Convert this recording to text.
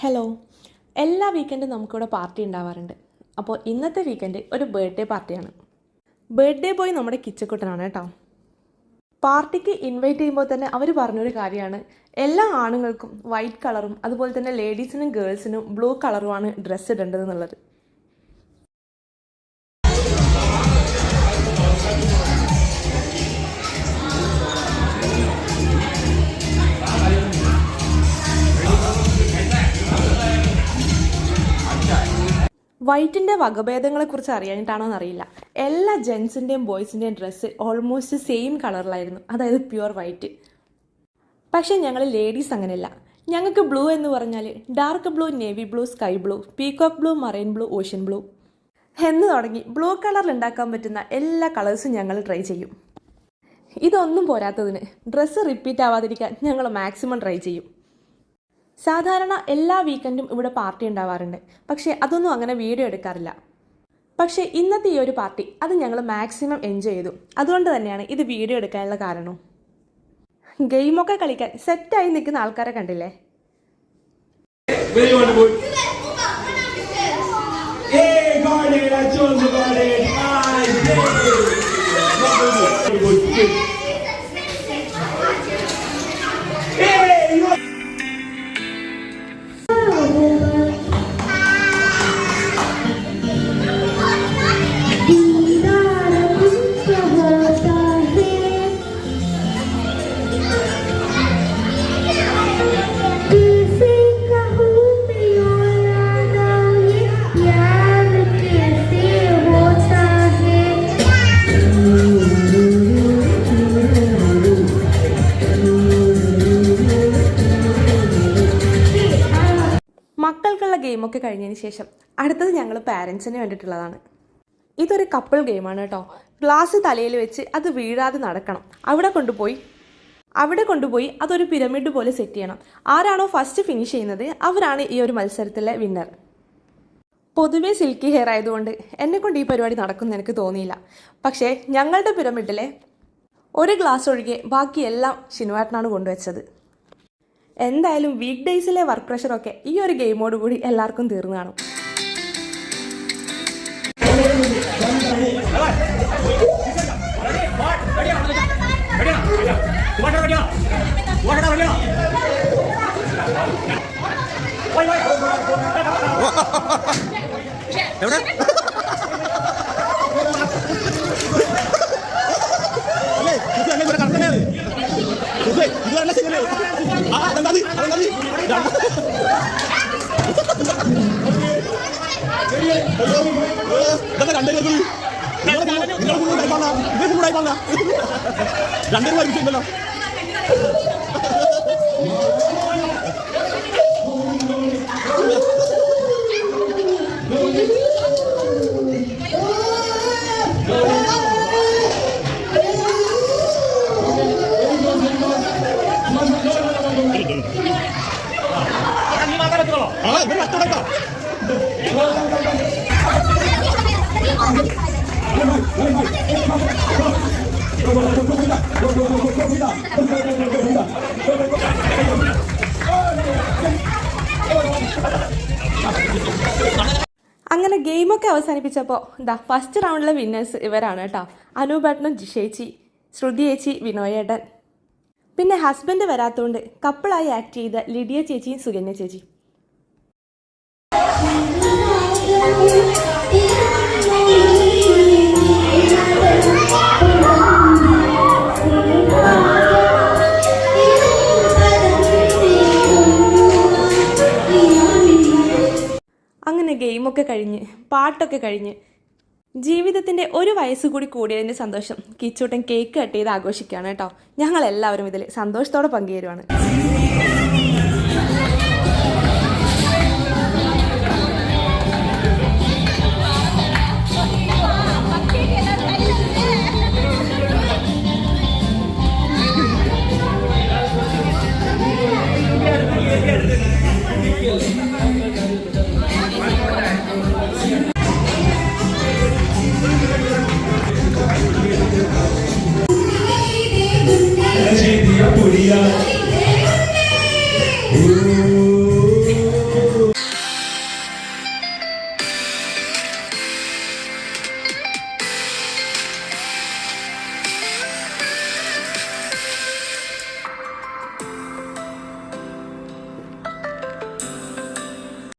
Hello, എല്ലാ വീക്കെൻഡും നമുക്കിവിടെ party ഉണ്ടാവാറുണ്ട്. അപ്പോൾ ഇന്നത്തെ വീക്കെൻഡ് ഒരു ബർത്ത്ഡേ പാർട്ടിയാണ്. ബർത്ത്ഡേ ബോയ് നമ്മുടെ കിച്ചക്കുട്ടനാണ് കേട്ടോ. പാർട്ടിക്ക് ഇൻവൈറ്റ് ചെയ്യുമ്പോൾ തന്നെ അവർ പറഞ്ഞൊരു കാര്യമാണ്, എല്ലാ ആണുങ്ങൾക്കും വൈറ്റ് കളറും അതുപോലെ തന്നെ ലേഡീസിനും ഗേൾസിനും ബ്ലൂ കളറുമാണ് ഡ്രസ്സ് ഇടേണ്ടതെന്നുള്ളത്. വൈറ്റിൻ്റെ വകഭേദങ്ങളെക്കുറിച്ച് അറിയാനിട്ടാണോ എന്നറിയില്ല, എല്ലാ ജെൻസിൻ്റെയും ബോയ്സിൻ്റെയും ഡ്രസ്സ് ഓൾമോസ്റ്റ് സെയിം കളറിലായിരുന്നു, അതായത് പ്യുവർ വൈറ്റ്. പക്ഷേ ഞങ്ങൾ ലേഡീസ് അങ്ങനെയല്ല. ഞങ്ങൾക്ക് ബ്ലൂ എന്ന് പറഞ്ഞാൽ dark blue, navy blue, sky blue, peacock blue, marine blue, ocean blue എന്ന് തുടങ്ങി ബ്ലൂ കളറിൽ ഉണ്ടാക്കാൻ പറ്റുന്ന എല്ലാ കളേഴ്സും ഞങ്ങൾ ട്രൈ ചെയ്യും. ഇതൊന്നും പോരാത്തതിന് ഡ്രസ്സ് റിപ്പീറ്റ് ആവാതിരിക്കാൻ ഞങ്ങൾ മാക്സിമം ട്രൈ ചെയ്യും. സാധാരണ എല്ലാ വീക്കെൻഡും ഇവിടെ പാർട്ടി ഉണ്ടാവാറുണ്ട്, പക്ഷേ അതൊന്നും അങ്ങനെ വീഡിയോ എടുക്കാറില്ല. പക്ഷേ ഇന്നത്തെ ഈ ഒരു പാർട്ടി അത് ഞങ്ങൾ മാക്സിമം എൻജോയ് ചെയ്തു. അതുകൊണ്ട് തന്നെയാണ് ഇത് വീഡിയോ എടുക്കാനുള്ള കാരണം. ഗെയിമൊക്കെ കളിക്കാൻ സെറ്റായി നിൽക്കുന്ന ആൾക്കാരെ കണ്ടില്ലേ? മക്കൾക്കുള്ള ഗെയിമൊക്കെ കഴിഞ്ഞതിന് ശേഷം അടുത്തത് ഞങ്ങൾ പാരൻസിന് വേണ്ടിയിട്ടുള്ളതാണ്. ഇതൊരു കപ്പിൾ ഗെയിമാണ് കേട്ടോ. ഗ്ലാസ് തലയിൽ വെച്ച് അത് വീഴാതെ നടക്കണം. അവിടെ കൊണ്ടുപോയി അതൊരു പിരമിഡ് പോലെ സെറ്റ് ചെയ്യണം. ആരാണോ ഫസ്റ്റ് ഫിനിഷ് ചെയ്യുന്നത് അവരാണ് ഈ ഒരു മത്സരത്തിലെ വിന്നർ. പൊതുവേ സിൽക്കി ഹെയർ ആയതുകൊണ്ട് എന്നെക്കൊണ്ട് ഈ പരിപാടി നടക്കുമെന്ന് എനിക്ക് തോന്നിയില്ല. പക്ഷേ ഞങ്ങളുടെ പിരമിഡിലെ ഒരു ഗ്ലാസ് ഒഴികെ ബാക്കിയെല്ലാം ഷിനുവേട്ടനാണ് കൊണ്ടുവച്ചത്. എന്തായാലും വീക്ക് ഡേയ്സിലെ വർക്ക് പ്രഷറൊക്കെ ഈ ഒരു ഗെയിമോട് കൂടി എല്ലാവർക്കും തീർന്നു കാണും. അങ്ങനെ ഗെയിമൊക്കെ അവസാനിപ്പിച്ചപ്പോൾ ഫസ്റ്റ് റൗണ്ടിലെ വിന്നേഴ്സ് ഇവരാണ് കേട്ടോ. അനൂപേട്ടനും ജിഷേച്ചി, ശ്രുതി ചേച്ചി, വിനോയേട്ടൻ, പിന്നെ ഹസ്ബൻഡ് വരാത്തതുകൊണ്ട് കപ്പിളായി ആക്ട് ചെയ്ത ലിഡിയ ചേച്ചിയും സുകന്യ ചേച്ചി. അങ്ങനെ ഗെയിമൊക്കെ കഴിഞ്ഞ് പാട്ടൊക്കെ കഴിഞ്ഞ് ജീവിതത്തിൻ്റെ ഒരു വയസ്സ് കൂടി കൂടിയതിൻ്റെ സന്തോഷം കിച്ചൂട്ടൻ കേക്ക് കട്ട് ചെയ്ത് ആഘോഷിക്കുകയാണ് കേട്ടോ. ഞങ്ങളെല്ലാവരും ഇതിൽ സന്തോഷത്തോടെ പങ്കുചേരുവാണ്.